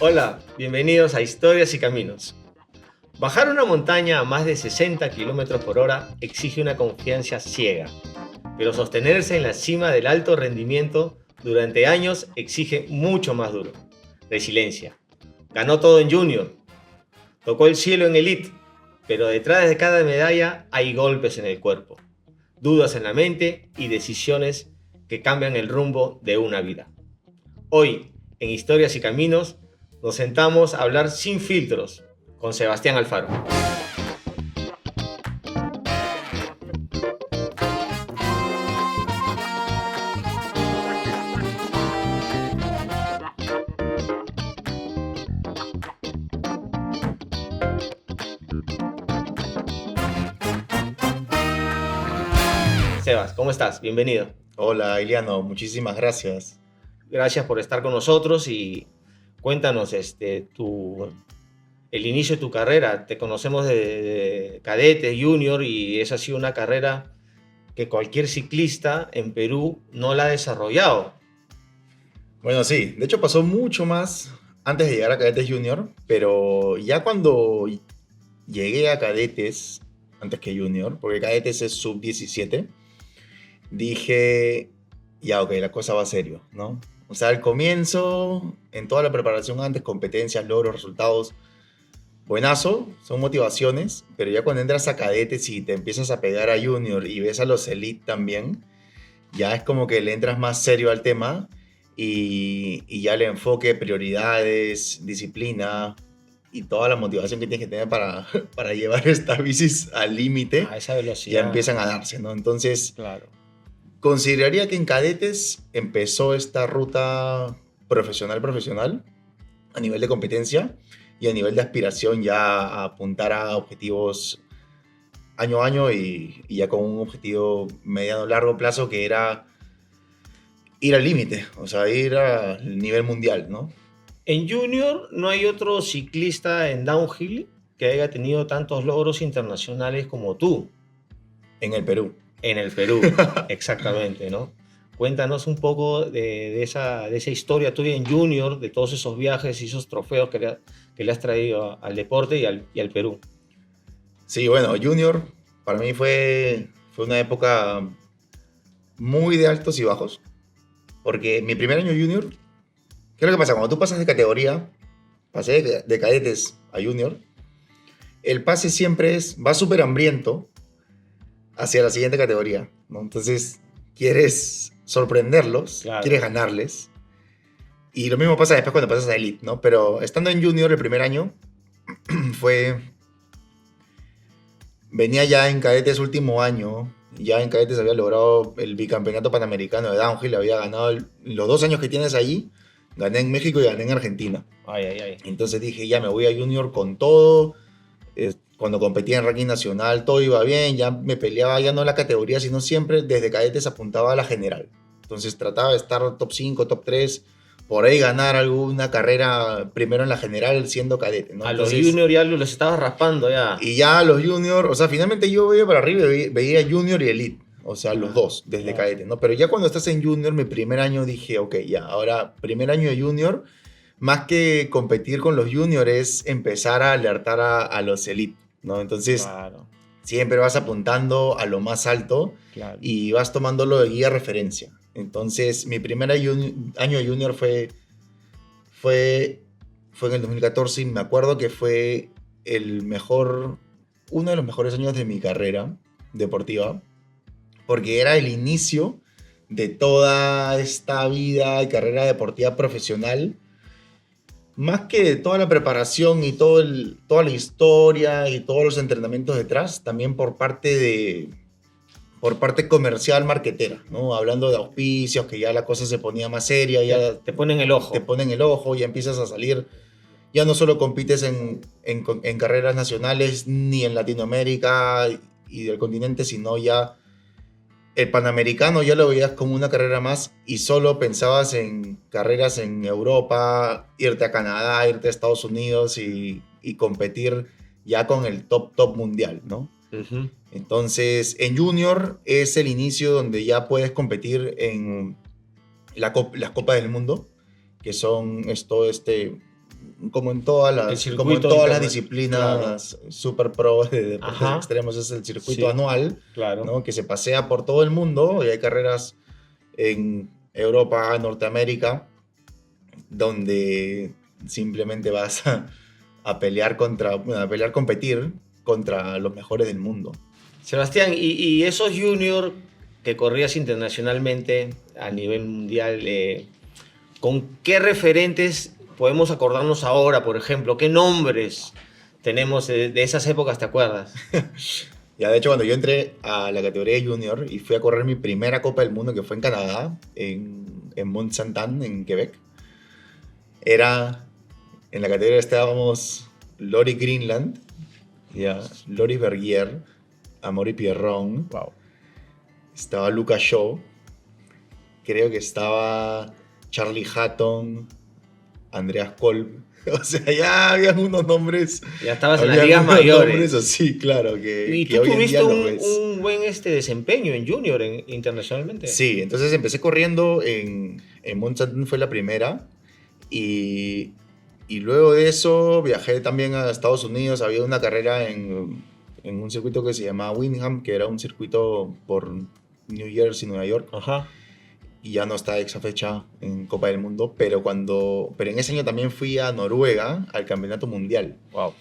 Hola, bienvenidos a Historias y Caminos. Bajar una montaña a más de 60 km por hora exige una confianza ciega, pero sostenerse en la cima del alto rendimiento durante años exige mucho más duro. Resiliencia. Ganó todo en Junior, tocó el cielo en Elite, pero detrás de cada medalla hay golpes en el cuerpo, dudas en la mente y decisiones que cambian el rumbo de una vida. Hoy, en Historias y Caminos, nos sentamos a hablar sin filtros con Sebastián Alfaro. Sebas, ¿cómo estás? Bienvenido. Hola, Iliano, muchísimas gracias. Gracias por estar con nosotros y cuéntanos el inicio de tu carrera. Te conocemos de cadete, junior, y esa ha sido una carrera que cualquier ciclista en Perú no la ha desarrollado. Bueno, sí, de hecho pasó mucho más antes de llegar a Cadetes Junior, pero ya cuando llegué a Cadetes, antes que Junior, porque Cadetes es sub-17, dije, ya, ok, la cosa va serio, ¿no? O sea, al comienzo, en toda la preparación antes, competencias, logros, resultados, buenazo, son motivaciones, pero ya cuando entras a Cadetes y te empiezas a pegar a Junior y ves a los Elite también, ya es como que le entras más serio al tema y ya le enfoque, prioridades, disciplina y toda la motivación que tienes que tener para, para llevar estas bicis al límite, A esa velocidad. ya empiezan a darse, ¿no? Entonces, Claro. consideraría que en cadetes empezó esta ruta profesional a nivel de competencia y a nivel de aspiración ya a apuntar a objetivos año a año y ya con un objetivo mediano largo plazo que era ir al límite, o sea, ir al nivel mundial, ¿no? En junior no hay otro ciclista en downhill que haya tenido tantos logros internacionales como tú En el Perú. en el Perú, exactamente, ¿no? Cuéntanos un poco de esa historia tuya en junior, de todos esos viajes y esos trofeos que le has traído al deporte y al Perú. Sí, bueno, Junior para mí fue una época muy de altos y bajos, porque mi primer año Junior, ¿qué es lo que pasa? Cuando tú pasas de categoría, pasé de cadetes a Junior, el pase siempre va súper hambriento hacia la siguiente categoría, ¿no? Entonces, quieres sorprenderlos, Claro. quieres ganarles, y lo mismo pasa después cuando pasas a Elite, ¿no? Pero estando en Junior el primer año, fue... Venía ya en cadetes último año, ya en cadetes había logrado el bicampeonato panamericano de downhill, había ganado los 2 años que tienes allí, gané en México y gané en Argentina. Ay, ay, ay. Entonces dije, ya me voy a Junior con todo. Cuando competía en ranking nacional, todo iba bien, ya me peleaba ya no en la categoría, sino siempre desde cadetes apuntaba a la general. Entonces trataba de estar top 5, top 3, por ahí ganar alguna carrera primero en la general siendo cadete, ¿no? A los Entonces, junior ya los estabas raspando ya. y ya los junior, o sea, finalmente yo veía para arriba y veía junior y elite, o sea, los dos, desde Claro. cadete, ¿no? Pero ya cuando estás en junior, mi primer año dije, ok, ya, ahora, primer año de junior, más que competir con los juniors es empezar a alertar a los elite, ¿no? Entonces, Claro, siempre vas apuntando a lo más alto claro. y vas tomándolo de guía referencia. Entonces, mi primer año de junior fue en el 2014 y me acuerdo que fue uno de los mejores años de mi carrera deportiva, porque era el inicio de toda esta vida y carrera deportiva profesional, más que de toda la preparación y toda la historia y todos los entrenamientos detrás, también por parte comercial marketera, ¿no? Hablando de auspicios, que ya la cosa se ponía más seria, ya Te ponen el ojo. te ponen el ojo, ya empiezas a salir, ya no solo compites en carreras nacionales ni en Latinoamérica y del continente, sino ya el Panamericano ya lo veías como una carrera más y solo pensabas en carreras en Europa, irte a Canadá, irte a Estados Unidos y competir ya con el top mundial, ¿no? Ujú. Entonces, en Junior es el inicio donde ya puedes competir en las Copas del Mundo, que son como en todas El las, disciplinas super pro de deportes extremos, es el circuito anual, claro, ¿no? Que se pasea por todo el mundo y hay carreras en Europa, Norteamérica, donde simplemente vas a pelear competir contra los mejores del mundo. Sebastián, y esos juniors que corrías internacionalmente a nivel mundial, ¿con qué referentes podemos acordarnos ahora, por ejemplo? ¿Qué nombres tenemos de esas épocas, te acuerdas? Ya, de hecho, cuando yo entré a la categoría de junior y fui a correr mi primera Copa del Mundo, que fue en Canadá, en Mont-Saint-Anne, en Quebec, en la categoría estábamos Lori Greenland, ya, Lori Bergier, Amaury Pierron, Wow. Estaba Luca Shaw, creo que estaba Charlie Hatton, Andreas Kolb. O sea, ya habían unos nombres. Ya estabas en las ligas mayores. Nombres así, claro. Y tú tuviste un buen desempeño en junior internacionalmente. Sí, entonces empecé corriendo en Mont-Saint-Anne, fue la primera. Y luego de eso viajé también a Estados Unidos. Había una carrera en un circuito que se llamaba Windham, que era un circuito por New Jersey, Nueva York. Ajá. Y ya no está esa fecha en Copa del Mundo, pero en ese año también fui a Noruega al Campeonato Mundial. Wow.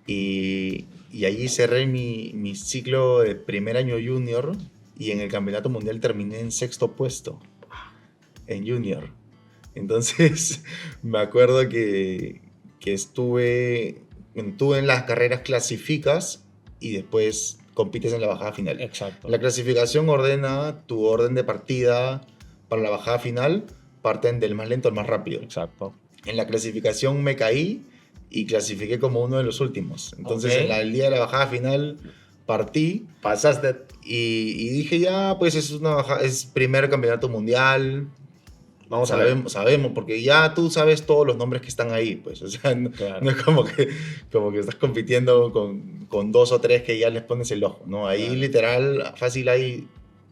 Y allí cerré mi ciclo de primer año junior y en el Campeonato Mundial terminé en 6º puesto en junior. Entonces me acuerdo que estuve en las carreras clasificas y después compites en la bajada final. Exacto. La clasificación ordena tu orden de partida. Para la bajada final, parten del más lento al más rápido. Exacto. En la clasificación me caí y clasifiqué como uno de los últimos. Entonces, el día de la bajada final, partí. Pasaste. Y dije, ya, pues es primer campeonato mundial. Vamos a ver. Sabemos, porque ya tú sabes todos los nombres que están ahí. Pues, o sea, claro. No es como que estás compitiendo con 2 o 3 que ya les pones el ojo, ¿no? Ahí literal, fácil hay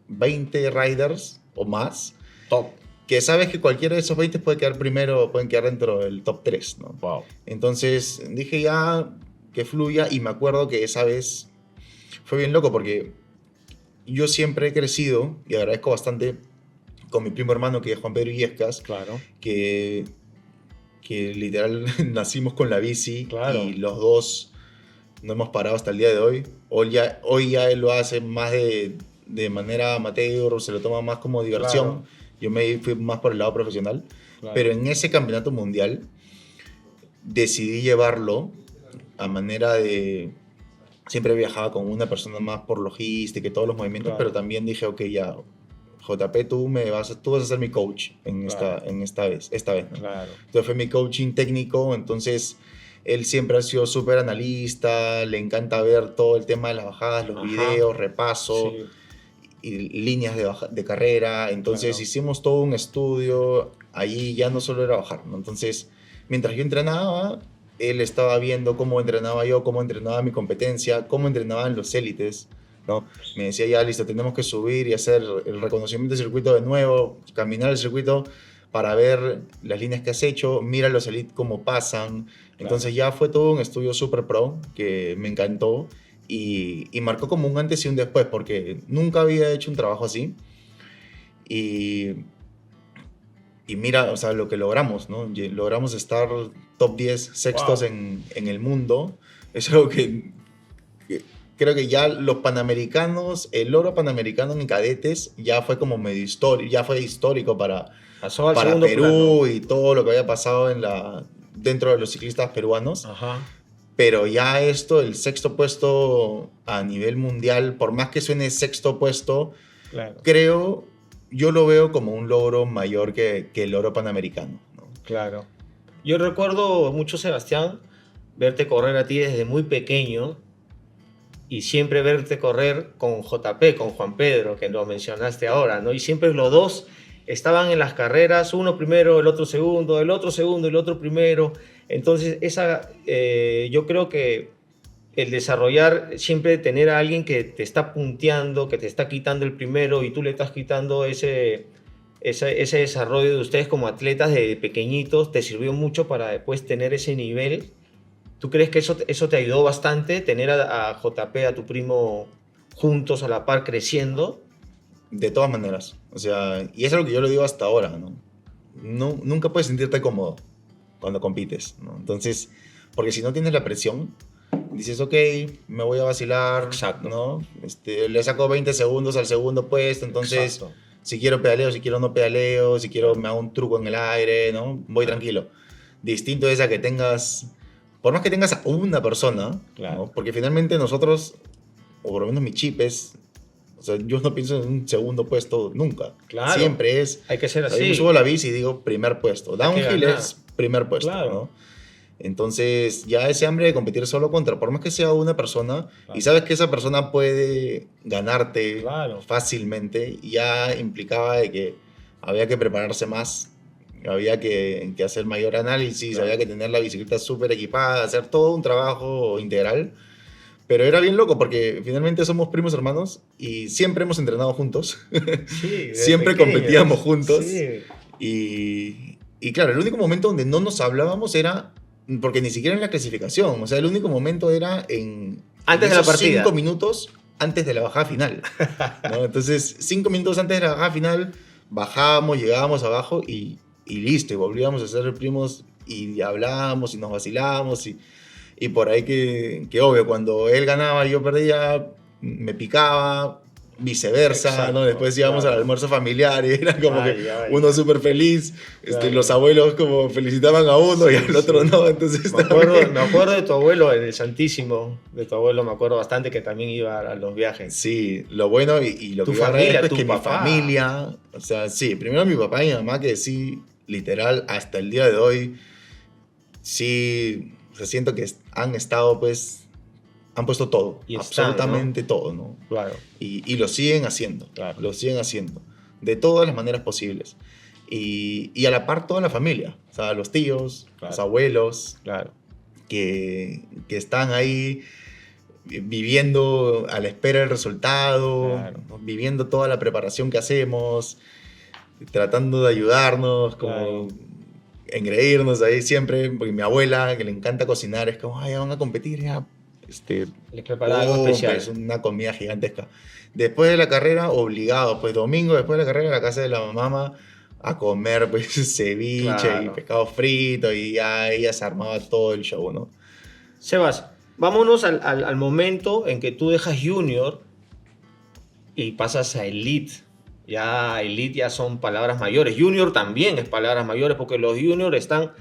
20 riders o más. Top. Que sabes que cualquiera de esos 20 puede quedar primero, pueden quedar dentro del top 3, ¿no? Wow. Entonces dije ya que fluya y me acuerdo que esa vez fue bien loco porque yo siempre he crecido y agradezco bastante con mi primo hermano que es Juan Pedro Illescas, claro. que literal nacimos con la bici, claro. Y los dos no hemos parado hasta el día de hoy. Hoy ya él lo hace más de manera amateur, se lo toma más como diversión. Claro. Yo me fui más por el lado profesional. Claro. Pero en ese campeonato mundial decidí llevarlo a manera de... Siempre viajaba con una persona más por logística y todos los movimientos, claro. Pero también dije, ok, ya, JP, tú vas a ser mi coach esta vez, ¿no? Claro. Entonces fue mi coaching técnico, entonces él siempre ha sido súper analista, le encanta ver todo el tema de las bajadas, los videos, repaso. Sí. Y líneas de carrera, entonces claro. Hicimos todo un estudio, allí ya no solo era bajar, ¿no? Entonces, mientras yo entrenaba, él estaba viendo cómo entrenaba yo, cómo entrenaba mi competencia, cómo entrenaban los élites, ¿no? Me decía, ya listo, tenemos que subir y hacer el reconocimiento del circuito de nuevo, caminar el circuito para ver las líneas que has hecho, mira los élites cómo pasan, claro. Entonces ya fue todo un estudio súper pro, que me encantó. Y marcó como un antes y un después, porque nunca había hecho un trabajo así. Y mira, o sea, lo que logramos, ¿no? Logramos estar top 10 sextos en el mundo. Es algo que creo que ya los panamericanos, el oro panamericano en cadetes ya fue como medio histórico, ya fue histórico para Perú plano. Y todo lo que había pasado dentro de los ciclistas peruanos. Ajá. Pero ya el 6º puesto a nivel mundial, por más que suene 6º puesto, claro. Yo lo veo como un logro mayor que el oro panamericano, ¿no? Claro. Yo recuerdo mucho, Sebastián, verte correr a ti desde muy pequeño y siempre verte correr con JP, con Juan Pedro, que lo mencionaste ahora, ¿no? Y siempre los dos estaban en las carreras, uno primero, el otro segundo, el otro primero. Entonces, yo creo que el desarrollar, siempre tener a alguien que te está punteando, que te está quitando el primero y tú le estás quitando ese ese desarrollo de ustedes como atletas de pequeñitos te sirvió mucho para después tener ese nivel. ¿Tú crees que eso te ayudó bastante, tener a JP, a tu primo, juntos a la par creciendo? De todas maneras. O sea, y eso es lo que yo le digo hasta ahora, ¿no? Nunca puedes sentirte cómodo cuando compites, ¿no? Entonces, porque si no tienes la presión, dices, ok, me voy a vacilar, Exacto. ¿no? Le saco 20 segundos al segundo puesto, entonces, Exacto. si quiero pedaleo, si quiero no pedaleo, si quiero me hago un truco en el aire, ¿no? Voy Claro. tranquilo. Distinto es a que tengas, por más que tengas a una persona, Claro. ¿no? Porque finalmente nosotros, o por lo menos mi chip es, o sea, yo no pienso en un segundo puesto nunca. Claro. Siempre es, Hay que ser o sea, yo me así. subo a la bici y digo primer puesto. Hay que Downhill ganar. es primer puesto, Claro. ¿no? Entonces, ya ese hambre de competir solo contra, por más que sea una persona, Claro. y sabes que esa persona puede ganarte Claro. fácilmente, ya implicaba de que había que prepararse más, había que hacer mayor análisis, Claro. había que tener la bicicleta súper equipada, hacer todo un trabajo integral. Pero era bien loco porque finalmente somos primos hermanos y siempre hemos entrenado juntos, Sí, de siempre pequeños. competíamos juntos. Sí. Y claro, el único momento donde no nos hablábamos era, porque ni siquiera en la clasificación, o sea, el único momento era Antes en de la esos partida. 5 minutos antes de la bajada final, ¿no? Entonces, 5 minutos antes de la bajada final, bajábamos, llegábamos abajo y listo, y volvíamos a ser primos y hablábamos y nos vacilábamos y por ahí que obvio, cuando él ganaba y yo perdía, me picaba, viceversa, Exacto, ¿no? Después íbamos claro. al almuerzo familiar y era como Ay, que ay. uno súper feliz, Claro. los abuelos como felicitaban a uno y Sí, al otro sí. no, entonces Me acuerdo, también- me acuerdo de tu abuelo en el Santísimo, de tu abuelo me acuerdo bastante que también iba a los viajes. Sí, lo bueno y lo Tu que yo familia, agradezco es tu que mi papá. familia, o sea, sí, primero mi papá y mi mamá que sí, literal, hasta el día de hoy, sí, o sea, siento que han estado pues, han puesto todo, Y están, absolutamente todo, ¿no? Claro, Y lo siguen haciendo, Claro. lo siguen haciendo, de todas las maneras posibles. Y a la par toda la familia, o sea, los tíos, Claro. los abuelos, claro. que están ahí viviendo a la espera del resultado, Claro. ¿no? Viviendo toda la preparación que hacemos, tratando de ayudarnos, como Claro. engreírnos ahí siempre, porque mi abuela, que le encanta cocinar, es como, ay, ya van a competir, ya, Les preparaba algo especial. es una comida gigantesca. Después de la carrera, obligado, pues domingo después de la carrera, a la casa de la mamá a comer pues ceviche y Claro. pescado frito y ya ella se armaba todo el show, ¿no? Sebas, vámonos al momento en que tú dejas Junior y pasas a Elite. Ya Elite ya son palabras mayores. Junior también es palabras mayores porque los Junior están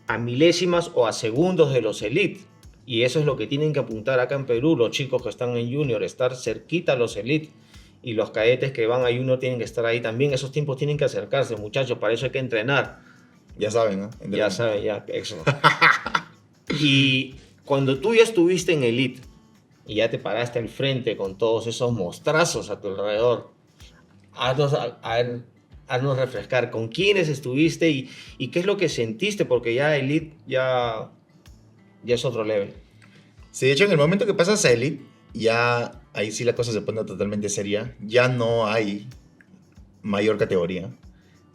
a milésimas o a segundos de los Elite. Y eso es lo que tienen que apuntar acá en Perú, los chicos que están en Junior, estar cerquita a los Elite. Y los cadetes que van a Junior tienen que estar ahí también. Esos tiempos tienen que acercarse, muchachos. Para eso hay que entrenar. Ya saben, ¿no? Ya saben, ya, eso. Y cuando tú ya estuviste en Elite y ya te paraste al frente con todos esos mostrazos a tu alrededor, haznos refrescar con quiénes estuviste y qué es lo que sentiste, porque ya Elite ya es otro level. Sí, de hecho, en el momento que pasas a Elite, ya ahí sí la cosa se pone totalmente seria. Ya no hay mayor categoría.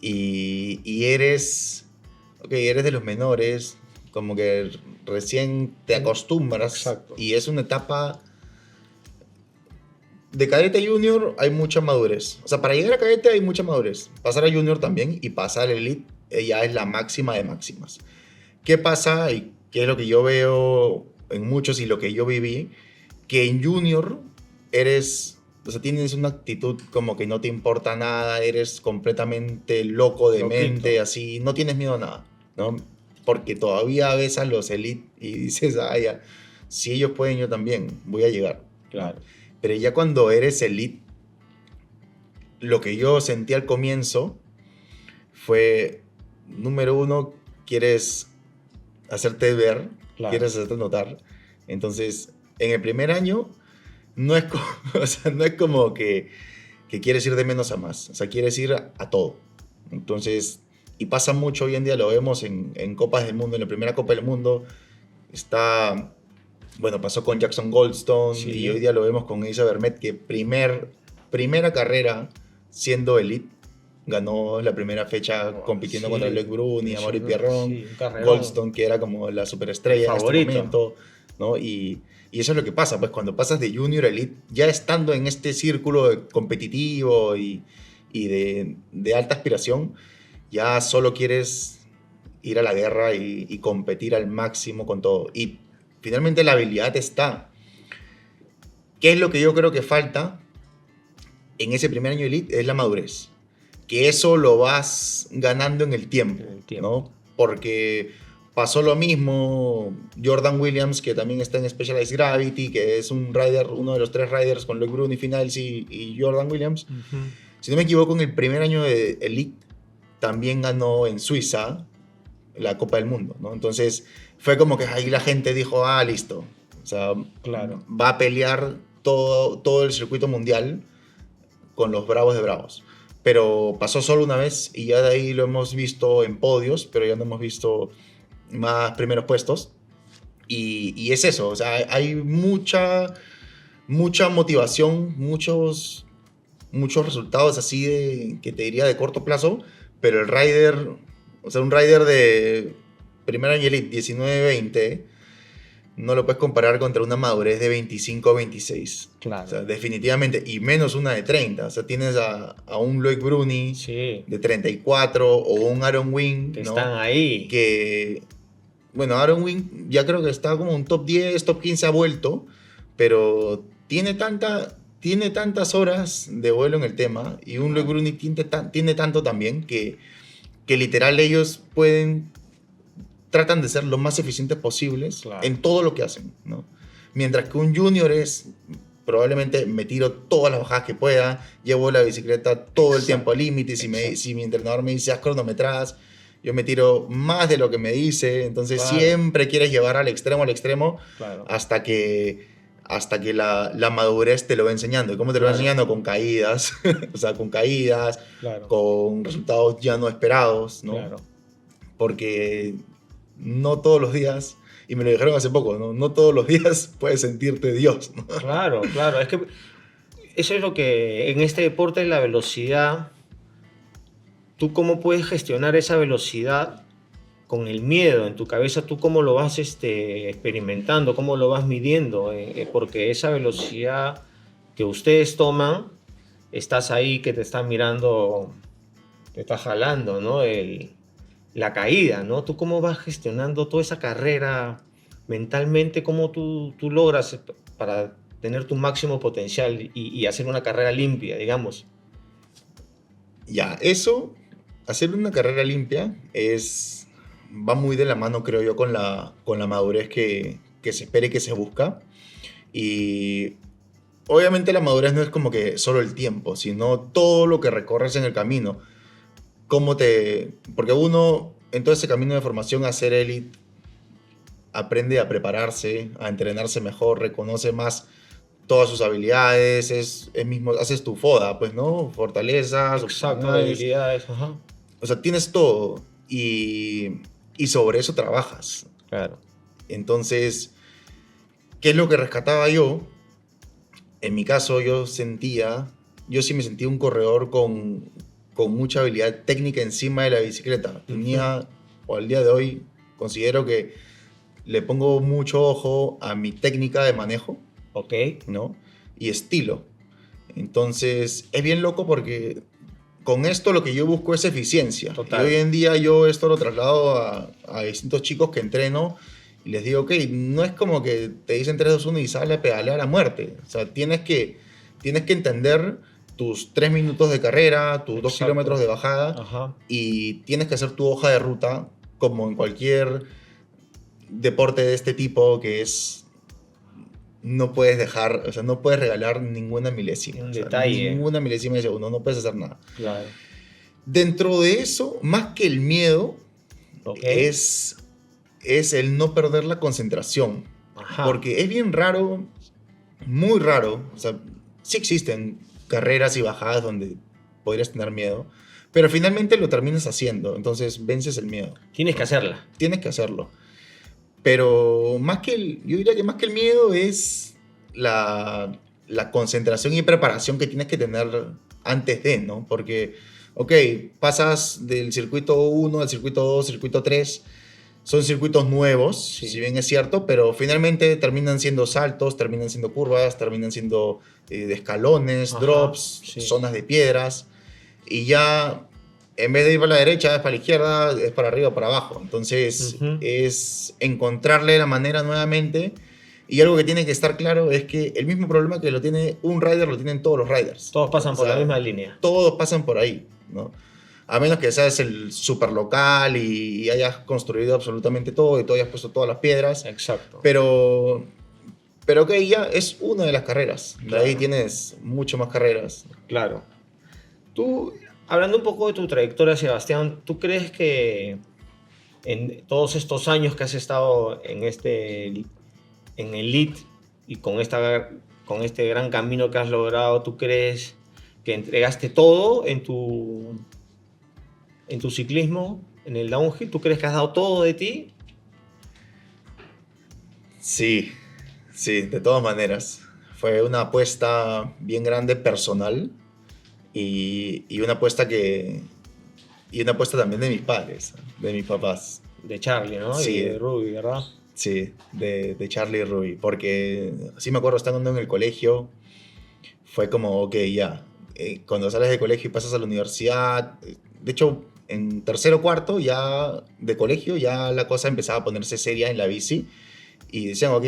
Y eres, ok, eres de los menores, como que recién te acostumbras. Exacto. Y es una etapa de cadete a junior hay mucha madurez. O sea, para llegar a cadete hay mucha madurez. Pasar a junior también y pasar a elite ya es la máxima de máximas. ¿Qué pasa y qué es lo que yo veo en muchos y lo que yo viví? Que en junior eres, o sea, tienes una actitud como que no te importa nada, eres completamente loco de Loquito. mente, así, no tienes miedo a nada, ¿no? Porque todavía ves a los elite y dices, ah, ya, si ellos pueden, yo también, voy a llegar. Claro. Pero ya cuando eres elite, lo que yo sentí al comienzo fue, número uno, quieres hacerte ver, Claro. quieres hacerte notar. Entonces, en el primer año, no es como, o sea, no es como que quieres ir de menos a más. O sea, quieres ir a todo. Entonces, y pasa mucho hoy en día, lo vemos en Copas del Mundo, en la primera Copa del Mundo, está... Bueno, pasó con Jackson Goldstone Sí. y hoy día lo vemos con Isa Vermet, que primera carrera siendo elite ganó la primera fecha compitiendo Sí, contra Loic Bruni, Amaury Pierron, sí, un carrerón. Goldstone, que era como la superestrella en este Favorito. momento, ¿no? Y eso es lo que pasa, pues cuando pasas de Junior a Elite, ya estando en este círculo competitivo y de alta aspiración, ya solo quieres ir a la guerra y competir al máximo con todo. Y finalmente la habilidad está. ¿Qué es lo que yo creo que falta en ese primer año de Elite? Es la madurez. Que eso lo vas ganando en el tiempo, En el tiempo. ¿no? Porque pasó lo mismo Jordan Williams, que también está en Specialized Gravity, que es un rider, uno de los 3 riders con Loic Bruni, Finals y Jordan Williams. Si no me equivoco, en el primer año de Elite también ganó en Suiza la Copa del Mundo, ¿no? Entonces fue como que ahí la gente dijo, ah, listo. O sea, Claro. va a pelear todo el circuito mundial con los bravos de bravos. Pero pasó solo una vez y ya de ahí lo hemos visto en podios, pero ya no hemos visto más primeros puestos. Y es eso, o sea, hay mucha motivación, muchos resultados así que te diría de corto plazo, pero el rider, o sea, un rider de primer año Elite 19-20, no lo puedes comparar contra una madurez de 25-26. Claro. O sea, definitivamente, y menos una de 30. O sea, tienes a un Loic Bruni Sí. de 34 o un Aaron Wing, Que ¿no? están ahí. Que, bueno, Aaron Wing ya creo que está como un top 10, top 15 ha vuelto, pero tiene tantas horas de vuelo en el tema y un Loic Bruni tiene tanto también que literal ellos tratan de ser lo más eficientes posibles Claro. en todo lo que hacen, ¿no? Mientras que un junior es probablemente me tiro todas las bajadas que pueda, llevo la bicicleta todo el tiempo al límite, si mi entrenador me dice haz cronometradas, yo me tiro más de lo que me dice, entonces Claro. siempre quieres llevar al extremo, Claro. hasta que la madurez te lo va enseñando. ¿Y cómo te lo va Claro. enseñando? Con caídas, o sea, con caídas, Claro. con resultados ya no esperados, ¿no? Claro. Porque no todos los días, y me lo dijeron hace poco, no todos los días puedes sentirte Dios, ¿no? Claro, claro. Es que eso es lo que en este deporte, la velocidad, tú cómo puedes gestionar esa velocidad con el miedo en tu cabeza, tú cómo lo vas experimentando, cómo lo vas midiendo, porque esa velocidad que ustedes toman, estás ahí que te están mirando, te está jalando, ¿no? La caída, ¿no? Tú cómo vas gestionando toda esa carrera mentalmente, cómo tú logras para tener tu máximo potencial y hacer una carrera limpia, digamos. Ya, eso, hacer una carrera limpia va muy de la mano, creo yo, con la madurez que se espera y que se busca. Y obviamente la madurez no es como que solo el tiempo, sino todo lo que recorres en el camino. Porque uno, en todo ese camino de formación a ser élite, aprende a prepararse, a entrenarse mejor, reconoce más todas sus habilidades, haces tu FODA, pues, ¿no? Fortalezas, Exacto, oportunidades. habilidades, ajá. O sea, tienes todo y sobre eso trabajas. Claro. Entonces, ¿qué es lo que rescataba yo? En mi caso, yo sí me sentía un corredor con mucha habilidad técnica encima de la bicicleta. O al día de hoy, considero que le pongo mucho ojo a mi técnica de manejo, Ok. ¿no? Y estilo. Entonces, es bien loco porque con esto lo que yo busco es eficiencia. Total. Y hoy en día yo esto lo traslado a distintos chicos que entreno y les digo, ok, no es como que te dicen 3, 2, 1 y sale a pedalear a muerte. O sea, tienes que entender tus 3 minutos de carrera, tus 2 Exacto. kilómetros de bajada, Ajá. y tienes que hacer tu hoja de ruta como en cualquier deporte de este tipo, que es no puedes dejar, o sea, no puedes regalar ninguna milésima. Un O sea, detalle. ninguna milésima de segundo, no puedes hacer nada. Claro. Dentro de eso, más que el miedo, Ok. es el no perder la concentración. Ajá. Porque es bien raro, muy raro, o sea, sí existen carreras y bajadas donde podrías tener miedo, pero finalmente lo terminas haciendo, entonces vences el miedo. Tienes que hacerla. Tienes que hacerlo. Pero yo diría que más que el miedo es la concentración y preparación que tienes que tener antes de, ¿no? Porque ok, pasas del circuito 1 al circuito 2, circuito 3. Son circuitos nuevos, Sí. si bien es cierto, pero finalmente terminan siendo saltos, terminan siendo curvas, terminan siendo de escalones, Ajá, drops, sí. zonas de piedras. Y ya, en vez de ir para la derecha, es para la izquierda, es para arriba o para abajo. Entonces, Ujú. es encontrarle la manera nuevamente. Y algo que tiene que estar claro es que el mismo problema que lo tiene un rider, lo tienen todos los riders. Todos pasan O por la sea, misma línea. todos pasan por ahí, ¿no? A menos que seas el super local y hayas construido absolutamente todo y tú hayas puesto todas las piedras. Exacto. Pero que ya es una de las carreras. De Claro. ahí tienes mucho más carreras. Claro. Tú, hablando un poco de tu trayectoria, Sebastián, ¿tú crees que en todos estos años que has estado en Elite y con este gran camino que has logrado, tú crees que entregaste todo en tu ciclismo, en el downhill? ¿Tú crees que has dado todo de ti? Sí, sí, de todas maneras. Fue una apuesta bien grande personal y una apuesta y una apuesta también de mis padres, de mis papás. De Charlie, ¿no? Sí. Y de Ruby, ¿verdad? Sí, de Charlie y Ruby, porque sí me acuerdo estando en el colegio, fue como, ok, ya, cuando sales del colegio y pasas a la universidad, de hecho, en tercero o cuarto ya de colegio, ya la cosa empezaba a ponerse seria en la bici, y decían, ok,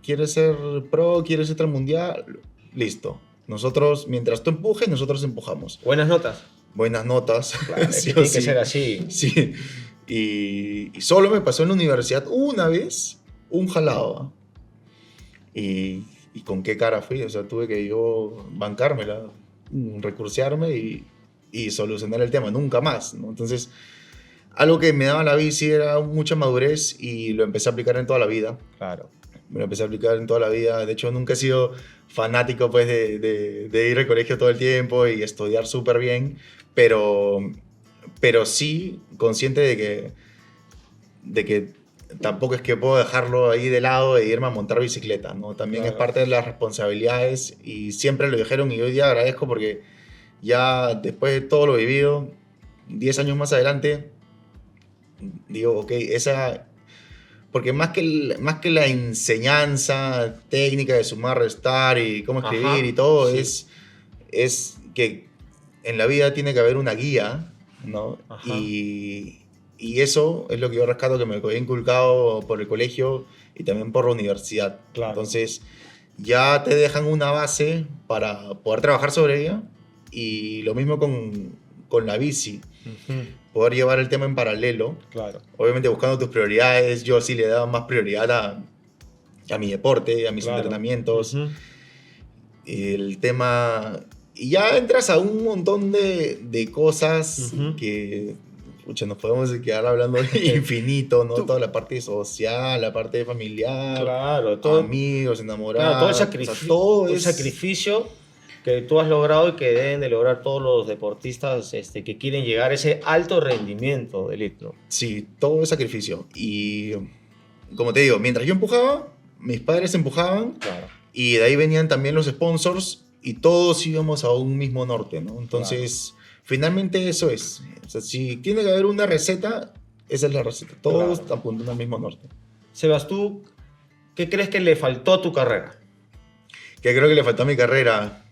¿quieres ser pro? ¿Quieres ser al mundial? Listo. Nosotros, mientras tú empujes, nosotros empujamos. Buenas notas. Buenas notas. Claro, Sí o tiene que sí. ser así. Sí. Y solo me pasó en la universidad una vez un jalado. Y con qué cara fui. O sea, tuve que yo bancármela, recursearme y solucionar el tema. Nunca más, ¿no? Entonces, algo que me daba la bici era mucha madurez y lo empecé a aplicar en toda la vida. Claro. Me lo empecé a aplicar en toda la vida. De hecho, nunca he sido fanático pues, de ir al colegio todo el tiempo y estudiar súper bien, pero sí consciente de que tampoco es que puedo dejarlo ahí de lado e irme a montar bicicleta, ¿no? También Claro. es parte de las responsabilidades y siempre lo dijeron y hoy día agradezco porque ya después de todo lo vivido, 10 años más adelante, digo, ok, porque más que la enseñanza técnica de sumar, restar y cómo escribir Ajá, y todo, sí. es que en la vida tiene que haber una guía, ¿no? Ajá. Y eso es lo que yo rescato que me había inculcado por el colegio y también por la universidad. Claro. Entonces, ya te dejan una base para poder trabajar sobre ella y lo mismo con la bici, Ujú. poder llevar el tema en paralelo. Claro. Obviamente buscando tus prioridades, yo sí le daba más prioridad a mi deporte, a mis Claro. entrenamientos. Ujú. El tema... Y ya entras a un montón de cosas Ujú. que... Pucha, nos podemos quedar hablando infinito, ¿no? Tú- Toda la parte social, la parte familiar, Claro, todo, amigos, enamorados. claro, todo el o sea, sacrificio, todo el es... sacrificio que tú has logrado y que deben de lograr todos los deportistas que quieren llegar a ese alto rendimiento del elite, ¿no? Sí, todo es sacrificio. Y como te digo, mientras yo empujaba, mis padres empujaban. Claro. Y de ahí venían también los sponsors y todos íbamos a un mismo norte, ¿no? Entonces, finalmente eso es. O sea, si tiene que haber una receta, esa es la receta. Todos Claro. apuntan al mismo norte. Sebas, ¿tú qué crees que le faltó a tu carrera? Que creo que le faltó a mi carrera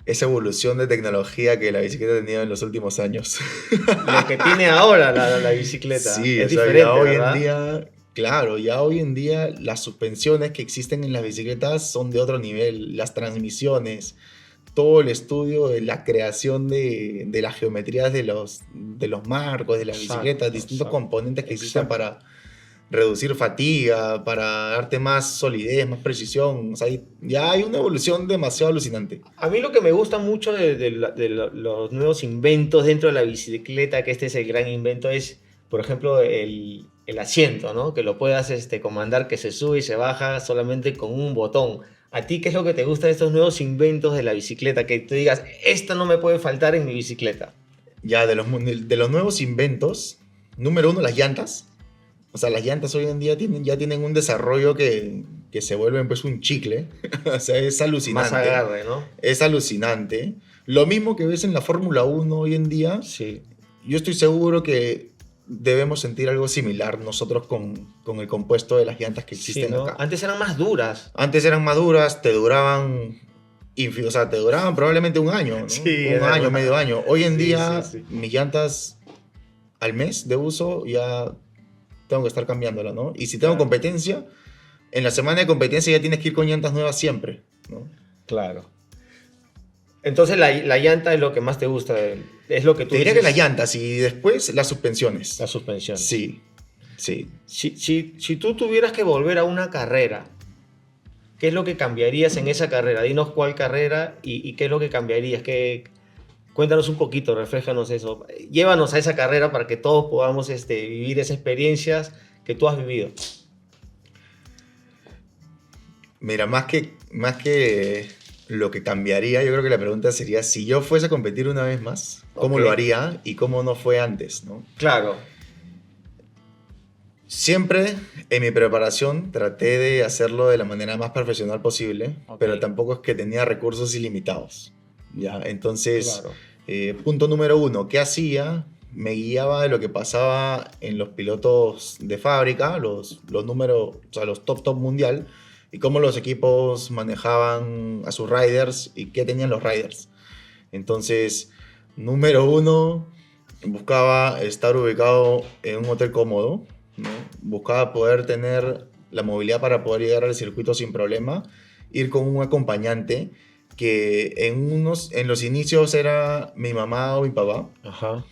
esa evolución de tecnología que la bicicleta ha tenido en los últimos años. Lo que tiene ahora la bicicleta. Sí, es o sea, diferente, ya hoy ¿verdad? en día, claro, ya hoy en día las suspensiones que existen en las bicicletas son de otro nivel, las transmisiones, todo el estudio de la creación de las geometrías de los marcos, de las Exacto, bicicletas, distintos exacto. componentes que existen Exacto. para reducir fatiga, para darte más solidez, más precisión. O sea, ya hay una evolución demasiado alucinante. A mí lo que me gusta mucho de los nuevos inventos dentro de la bicicleta, que este es el gran invento, es, por ejemplo, el asiento, ¿no? Que lo puedas comandar, que se sube y se baja solamente con un botón. ¿A ti qué es lo que te gusta de estos nuevos inventos de la bicicleta? Que tú digas, esta no me puede faltar en mi bicicleta. Ya de los nuevos inventos, número uno, las llantas. O sea, las llantas hoy en día ya tienen un desarrollo que se vuelven pues un chicle. O sea, es alucinante. Más agarre, ¿no? Es alucinante. lo mismo que ves en la Fórmula 1 hoy en día, Sí. yo estoy seguro que debemos sentir algo similar nosotros con el compuesto de las llantas que Sí, existen ¿no? acá. Antes eran más duras. Antes eran maduras, te duraban, o sea, te duraban probablemente un año, ¿no? Sí, Un es año, verdad. medio año. Hoy en Sí, día, sí, sí. mis llantas al mes de uso ya tengo que estar cambiándola, ¿no? Y si tengo Claro. competencia, en la semana de competencia ya tienes que ir con llantas nuevas siempre, ¿no? Claro. Entonces la llanta es lo que más te gusta, es lo que tú Te diría que dices, las llantas y después las suspensiones. las suspensiones. Sí, sí. Si tú tuvieras que volver a una carrera, ¿qué es lo que cambiarías en esa carrera? Dinos cuál carrera y qué es lo que cambiarías. Cuéntanos un poquito, refléjanos eso. Llévanos a esa carrera para que todos podamos vivir esas experiencias que tú has vivido. Mira, más que lo que cambiaría, yo creo que la pregunta sería, si yo fuese a competir una vez más, ¿cómo Ok. lo haría y cómo no fue antes, ¿no? Claro, Siempre en mi preparación traté de hacerlo de la manera más profesional posible, Ok. pero tampoco es que tenía recursos ilimitados, ¿ya? Entonces, claro. punto número uno, ¿qué hacía? Me guiaba de lo que pasaba en los pilotos de fábrica, los números, o sea, los top mundial, y cómo los equipos manejaban a sus riders y qué tenían los riders. Entonces, número uno, buscaba estar ubicado en un hotel cómodo, ¿no? Buscaba poder tener la movilidad para poder llegar al circuito sin problema, ir con un acompañante que en los inicios era mi mamá o mi papá, Ajá.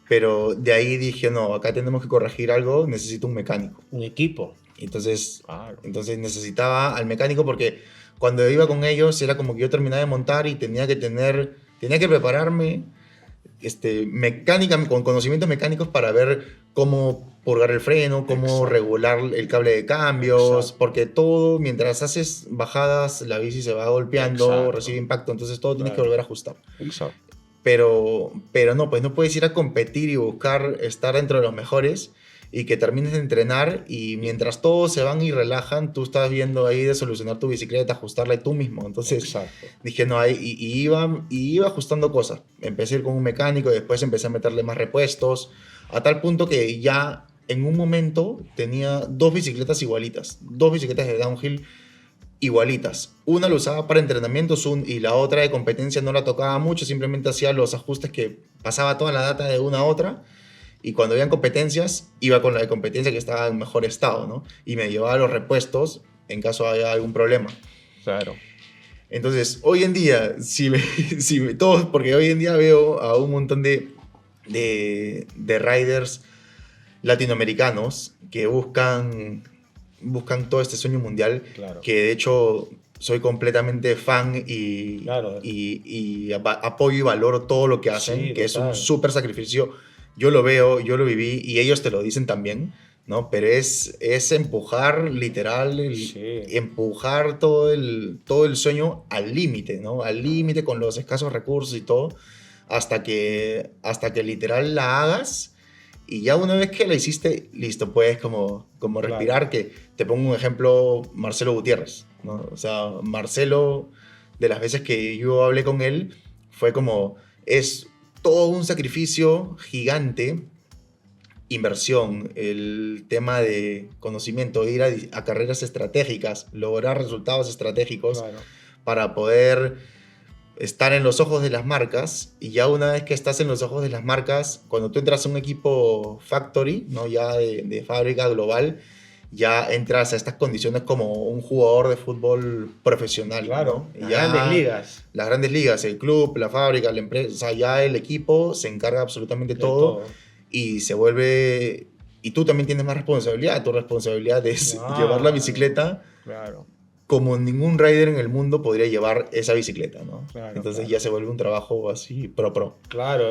pero de ahí dije, no, acá tenemos que corregir algo, necesito un mecánico. Un equipo. Entonces, Claro. entonces necesitaba al mecánico porque cuando iba con ellos era como que yo terminaba de montar y tenía que prepararme con conocimientos mecánicos para ver cómo purgar el freno, cómo Exacto. regular el cable de cambios, Exacto. porque todo, mientras haces bajadas, la bici se va golpeando, Exacto. recibe impacto, entonces todo tienes que Claro. volver a ajustar. Exacto. Pero no, pues no puedes ir a competir y buscar estar dentro de los mejores y que termines de entrenar y mientras todos se van y relajan, tú estás viendo ahí de solucionar tu bicicleta, ajustarla tú mismo. Entonces Exacto. dije, no, iba ajustando cosas. Empecé a ir con un mecánico y después empecé a meterle más repuestos, a tal punto que ya en un momento tenía dos bicicletas igualitas, dos bicicletas de downhill igualitas. Una la usaba para entrenamientos y la otra de competencia no la tocaba mucho, simplemente hacía los ajustes que pasaba toda la data de una a otra. Y cuando habían competencias, iba con la de competencia que estaba en mejor estado, ¿no? Y me llevaba los repuestos en caso haya algún problema. Claro. Entonces, hoy en día, todos, porque hoy en día veo a un montón de riders latinoamericanos que buscan todo este sueño mundial, Claro. que de hecho soy completamente fan Claro. y apoyo y valoro todo lo que hacen, Sí, que es un total. súper sacrificio. Yo lo veo, yo lo viví y ellos te lo dicen también, ¿no? Pero es empujar literal, Sí. empujar todo el sueño al límite, ¿no? Al límite con los escasos recursos y todo, hasta que literal la hagas. Y ya una vez que la hiciste, listo, puedes como Claro. respirar, que te pongo un ejemplo, Marcelo Gutiérrez, ¿no? O sea, Marcelo, de las veces que yo hablé con él, fue como, es todo un sacrificio gigante, inversión, el tema de conocimiento, ir a carreras estratégicas, lograr resultados estratégicos Claro. para poder estar en los ojos de las marcas. Y ya una vez que estás en los ojos de las marcas, cuando tú entras a un equipo factory, ¿no? Ya de fábrica global, ya entras a estas condiciones como un jugador de fútbol profesional. Claro. ¿no? Las Ya grandes ligas. las grandes ligas, el club, la fábrica, la empresa, o sea, ya el equipo se encarga absolutamente De todo y se vuelve... Y tú también tienes más responsabilidad. Tu responsabilidad es Claro. llevar la bicicleta Claro. como ningún rider en el mundo podría llevar esa bicicleta, ¿no? Claro, Entonces claro. ya se vuelve un trabajo así pro. Claro,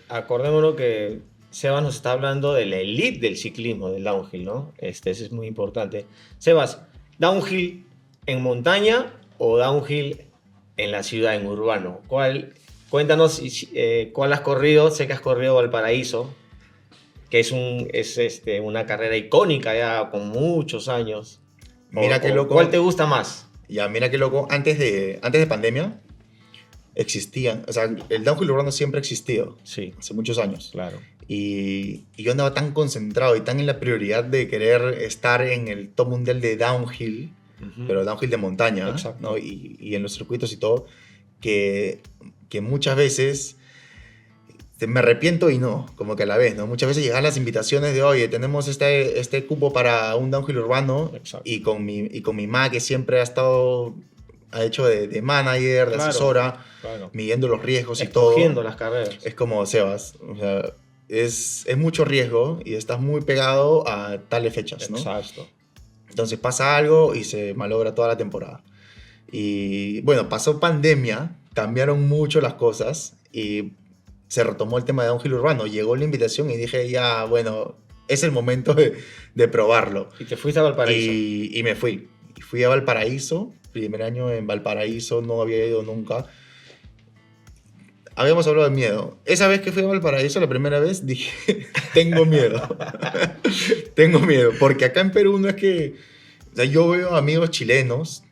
acordémonos que Sebas nos está hablando de la elite del ciclismo, del downhill, ¿no? Eso es muy importante. Sebas, ¿downhill en montaña o downhill en la ciudad, en urbano? Cuéntanos cuál has corrido. Sé que has corrido Valparaíso, que es una carrera icónica ya con muchos años. Mira qué loco. ¿Cuál te gusta más? Ya, mira qué loco. Antes de pandemia, existían. O sea, el downhill urbano siempre ha existido, Sí, hace muchos años. claro. Y yo andaba tan concentrado y tan en la prioridad de querer estar en el top mundial de downhill, Ujú. pero downhill de montaña, Exacto. ¿no? Y en los circuitos y todo, que, que muchas veces me arrepiento y no, como que a la vez, ¿no? Muchas veces llegan las invitaciones de, oye, tenemos este cupo para un downhill urbano, Exacto. y con mi ma, que siempre ha hecho de manager, de Claro. asesora, Claro. midiendo los riesgos y Escogiendo todo. las carreras. Es como, Sebas, o sea, es mucho riesgo y estás muy pegado a tales fechas, ¿no? Exacto. Entonces pasa algo y se malogra toda la temporada. Y bueno, pasó pandemia, cambiaron mucho las cosas y se retomó el tema de downhill urbano. Llegó la invitación y dije, ya, bueno, es el momento de probarlo. Y te fuiste a Valparaíso. Y me fui. Y fui a Valparaíso, primer año en Valparaíso, no había ido nunca. Habíamos hablado de miedo. Esa vez que fui a Valparaíso, la primera vez, dije, tengo miedo. Tengo miedo. Porque acá en Perú no es que... O sea, yo veo amigos chilenos,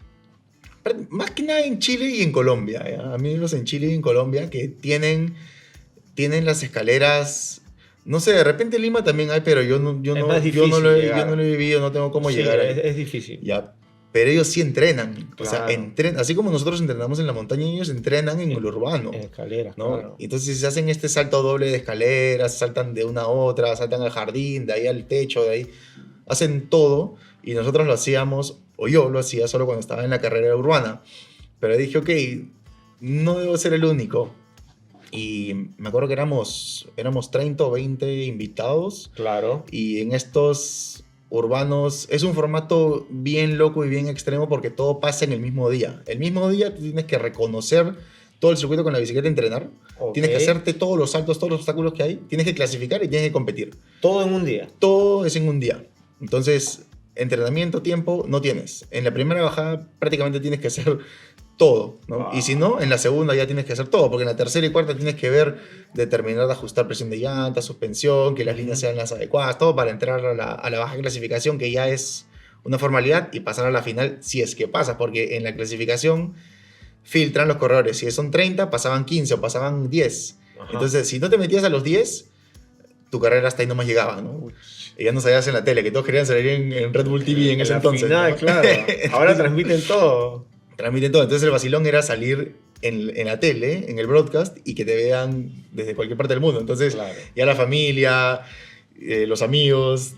más que nada en Chile y en Colombia, ¿ya? Amigos en Chile y en Colombia que tienen las escaleras... No sé, de repente en Lima también hay, pero yo no Es yo más no lo difícil llegar. he vivido, no tengo cómo Sí, llegar ahí. es difícil. Ya, pero ellos sí entrenan. O sea, Claro. así como nosotros entrenamos en la montaña, ellos entrenan en el urbano. En escaleras, ¿No? claro. Entonces se hacen este salto doble de escaleras, saltan de una a otra, saltan al jardín, de ahí al techo, de ahí. Hacen todo y nosotros lo hacíamos, o yo lo hacía solo cuando estaba en la carrera urbana. Pero dije, ok, no debo ser el único. Y me acuerdo que éramos 30 o 20 invitados. Claro. Y en estos urbanos es un formato bien loco y bien extremo porque todo pasa en el mismo día. El mismo día tú tienes que reconocer todo el circuito con la bicicleta y entrenar. Ok. Tienes que hacerte todos los saltos, todos los obstáculos que hay. Tienes que clasificar y tienes que competir. Todo en un día. Todo es en un día. Entonces, entrenamiento, tiempo, no tienes. En la primera bajada prácticamente tienes que hacer todo, ¿no? Y si no, en la segunda ya tienes que hacer todo, porque en la tercera y cuarta tienes que determinar de ajustar presión de llanta, suspensión, que las líneas sean las adecuadas, todo para entrar a la baja clasificación, que ya es una formalidad, y pasar a la final si es que pasas, porque en la clasificación filtran los corredores. Si son 30, pasaban 15 o pasaban 10. Ajá. Entonces, si no te metías a los 10, tu carrera hasta ahí nomás llegaba, ¿no? Uy. Y ya no salías en la tele, que todos querían salir en Red Bull TV en ese la entonces. Final, ¿no? claro. Ahora transmiten todo. Transmiten todo. Entonces el vacilón era salir en la tele, en el broadcast, y que te vean desde cualquier parte del mundo. Entonces Claro. ya la familia, los amigos,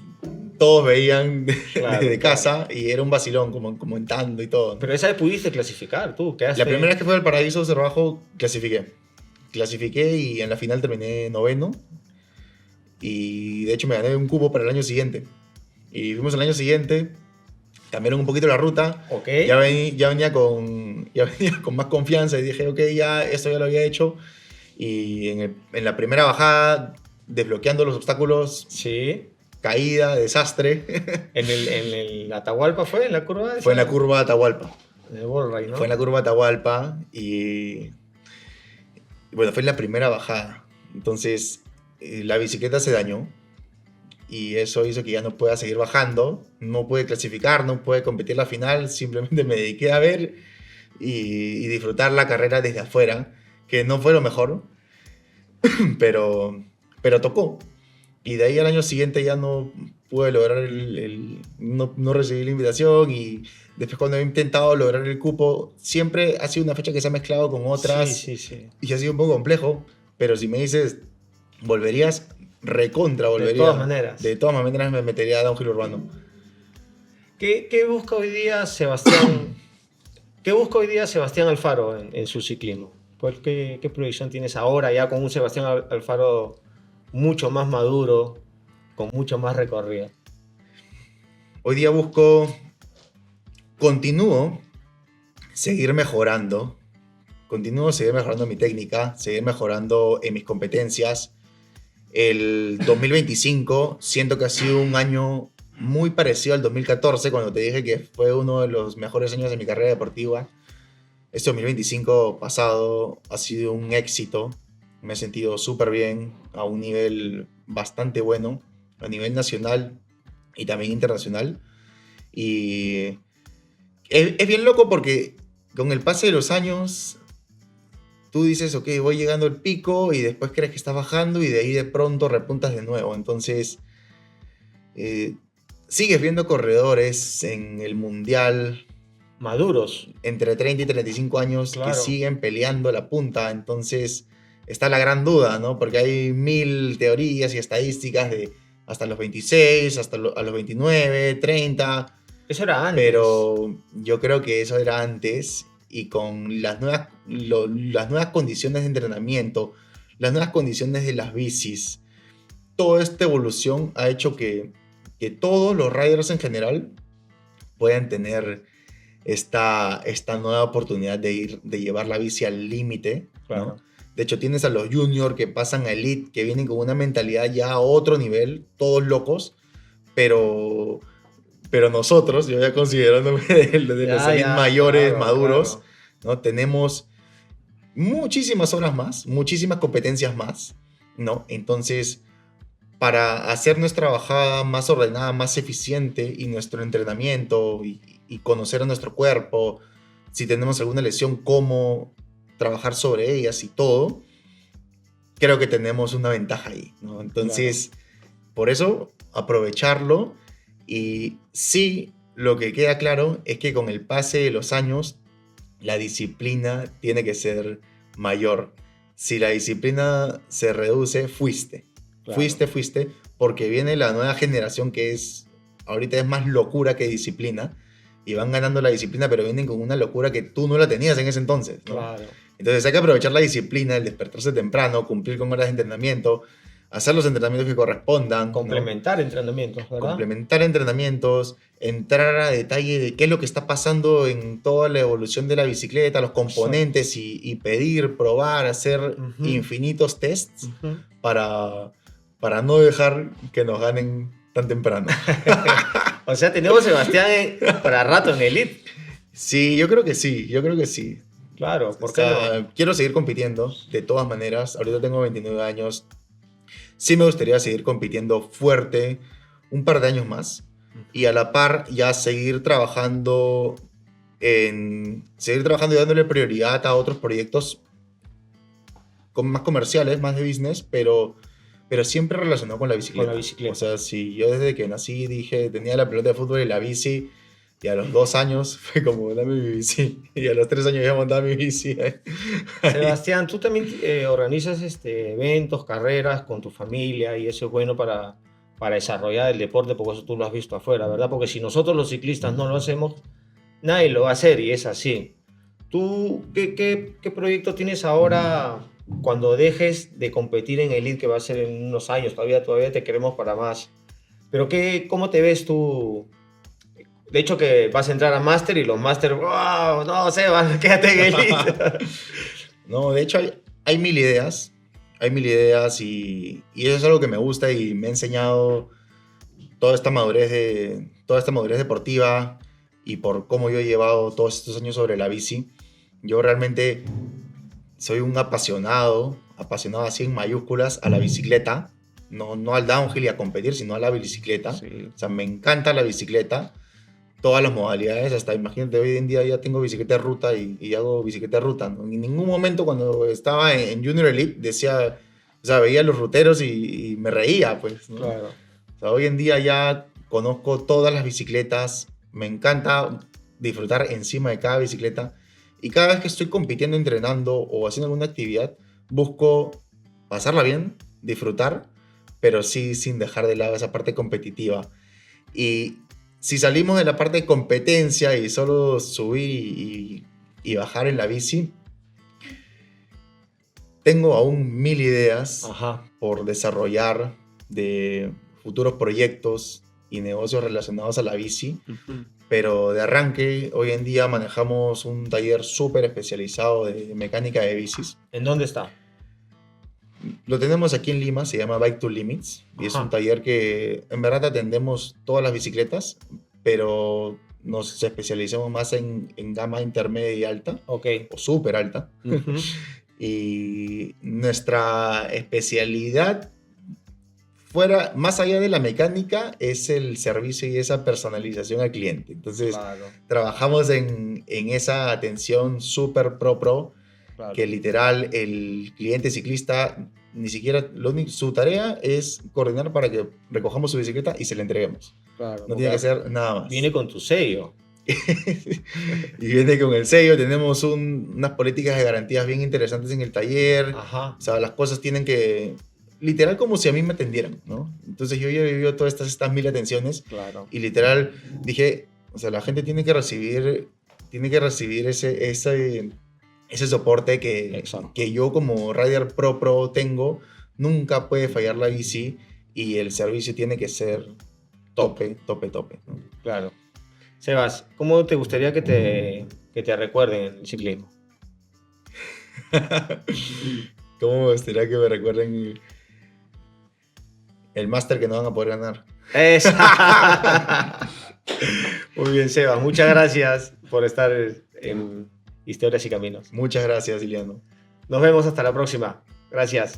todos veían Claro, desde claro. casa, y era un vacilón, como comentando y todo. Pero esa vez pudiste clasificar, tú. La primera vez que fui al Paraíso Cerrajo, clasifiqué y en la final terminé 9º, y de hecho me gané un cupo para el año siguiente. Y fuimos el año siguiente, cambiaron un poquito la ruta. Ok. Ya venía con más confianza y dije, ok, ya esto ya lo había hecho. Y en la primera bajada, desbloqueando los obstáculos, Sí. caída, desastre. En el Atahualpa fue, en la curva esa? Fue en la curva Atahualpa. De Borray, ¿no? Fue en la curva Atahualpa y bueno, fue en la primera bajada. Entonces la bicicleta se dañó y eso hizo que ya no pueda seguir bajando, no pude clasificar, no pude competir la final, simplemente me dediqué a ver y disfrutar la carrera desde afuera, que no fue lo mejor, pero tocó. Y de ahí al año siguiente ya no pude lograr no recibí la invitación, y después cuando he intentado lograr el cupo, siempre ha sido una fecha que se ha mezclado con otras. Sí. Y ha sido un poco complejo, pero si me dices, ¿volverías? Recontra volvería. De todas maneras. De todas maneras me metería a downhill urbano. ¿Qué busca hoy día Sebastián? ¿Qué busca hoy día Sebastián Alfaro en su ciclismo? ¿Qué proyección tienes ahora ya con un Sebastián Alfaro mucho más maduro, con mucho más recorrido? Hoy día continúo seguir mejorando mi técnica, seguir mejorando en mis competencias. El 2025 siento que ha sido un año muy parecido al 2014, cuando te dije que fue uno de los mejores años de mi carrera deportiva. Este 2025 pasado ha sido un éxito. Me he sentido súper bien, a un nivel bastante bueno, a nivel nacional y también internacional. Y es bien loco porque con el pase de los años tú dices, ok, voy llegando al pico y después crees que estás bajando y de ahí de pronto repuntas de nuevo. Entonces, eh, sigues viendo corredores en el mundial Maduros, entre 30 y 35 años que claro. siguen peleando la punta. Entonces, está la gran duda, ¿no? Porque hay 1000 teorías y estadísticas de hasta los 26, a los 29, 30. Eso era antes. Pero yo creo que eso era antes y con las nuevas condiciones de entrenamiento, las nuevas condiciones de las bicis, toda esta evolución ha hecho que todos los riders en general puedan tener esta nueva oportunidad de llevar la bici al límite, Claro. ¿no? De hecho, tienes a los junior que pasan a elite, que vienen con una mentalidad ya a otro nivel, todos locos, pero, pero nosotros, yo ya considerándome de los elite mayores, claro, maduros, claro. ¿no? Tenemos muchísimas horas más, muchísimas competencias más, ¿no? Entonces, para hacer nuestra bajada más ordenada, más eficiente y nuestro entrenamiento y conocer a nuestro cuerpo, si tenemos alguna lesión, cómo trabajar sobre ellas y todo, creo que tenemos una ventaja ahí, ¿no? Entonces, por eso, aprovecharlo y sí, lo que queda claro es que con el pase de los años, la disciplina tiene que ser mayor. Si la disciplina se reduce, fuiste. Claro. Fuiste, porque viene la nueva generación que ahorita es más locura que disciplina, y van ganando la disciplina, pero vienen con una locura que tú no la tenías en ese entonces, ¿no? Claro. Entonces hay que aprovechar la disciplina, el despertarse temprano, cumplir con horas de entrenamiento, hacer los entrenamientos que correspondan, ¿no? Complementar entrenamientos, ¿verdad? Complementar entrenamientos, entrar a detalle de qué es lo que está pasando en toda la evolución de la bicicleta, los componentes y pedir, probar, hacer Ujú. infinitos tests Ujú. para no dejar que nos ganen tan temprano. O sea, tenemos a Sebastián para rato en Elite. Sí, yo creo que sí, yo creo que sí. Claro, ¿por O qué sea, no? quiero seguir compitiendo, de todas maneras. Ahorita tengo 29 años. Sí me gustaría seguir compitiendo fuerte un par de años más. Y a la par ya seguir trabajando y dándole prioridad a otros proyectos más comerciales, más de business, pero siempre relacionado con la bicicleta. Con la bicicleta. O sea, si yo desde que nací dije, tenía la pelota de fútbol y la bici, y a los 2 años fue como, dame mi bici. Y a los 3 años ya montaba mi bici. Sebastián, tú también organizas eventos, carreras con tu familia y eso es bueno para desarrollar el deporte, porque eso tú lo has visto afuera, ¿verdad? Porque si nosotros los ciclistas no lo hacemos, nadie lo va a hacer y es así. ¿Tú qué proyecto tienes ahora cuando dejes de competir en Elite, que va a ser en unos años? Todavía te queremos para más. Pero ¿cómo te ves tú? De hecho que vas a entrar a Master y los Master, wow, no, Sebas, quédate en Elite. No, de hecho hay 1000 ideas. Hay 1000 ideas y eso es algo que me gusta y me ha enseñado toda esta madurez deportiva y por cómo yo he llevado todos estos años sobre la bici. Yo realmente soy un apasionado así en mayúsculas a la bicicleta, no al downhill y a competir, sino a la bicicleta. Sí. O sea, me encanta la bicicleta, todas las modalidades, hasta imagínate, hoy en día ya tengo bicicleta de ruta y hago bicicleta de ruta, ¿no? En ningún momento cuando estaba en Junior Elite decía, o sea, veía a los ruteros y me reía, pues, ¿no? Claro. O sea, hoy en día ya conozco todas las bicicletas, me encanta disfrutar encima de cada bicicleta y cada vez que estoy compitiendo, entrenando o haciendo alguna actividad, busco pasarla bien, disfrutar, pero sí sin dejar de lado esa parte competitiva. Y si salimos de la parte de competencia y solo subir y bajar en la bici, tengo aún 1000 ideas Ajá. por desarrollar de futuros proyectos y negocios relacionados a la bici, pero de arranque hoy en día manejamos un taller súper especializado de mecánica de bicis. ¿En dónde está? Lo tenemos aquí en Lima, se llama Bike to Limits y es Ajá. un taller que en verdad atendemos todas las bicicletas, pero nos especializamos más en gama intermedia y alta Ok. o súper alta. Ujú. Y nuestra especialidad fuera, más allá de la mecánica, es el servicio y esa personalización al cliente. Entonces, Claro. trabajamos en esa atención súper pro Claro. que literal el cliente ciclista ni siquiera, su tarea es coordinar para que recojamos su bicicleta y se la entreguemos. Claro, No tiene que hacer nada más. Viene con tu sello. Y viene con el sello, tenemos unas políticas de garantías bien interesantes en el taller. Ajá. O sea, las cosas tienen que, literal como si a mí me atendieran, ¿no? Entonces yo ya he vivido todas estas 1000 atenciones Claro. y literal dije, o sea, la gente tiene que recibir ese soporte Exacto. que yo como Rider Pro tengo. Nunca puede fallar la bici y el servicio tiene que ser tope, ¿no? Claro. Sebas, ¿cómo te gustaría que te recuerden en el ciclismo? ¿Cómo me gustaría que me recuerden el máster que no van a poder ganar? Muy bien, Sebas. Muchas gracias por estar en Historias y Caminos. Muchas gracias, Iliano. Nos vemos hasta la próxima. Gracias.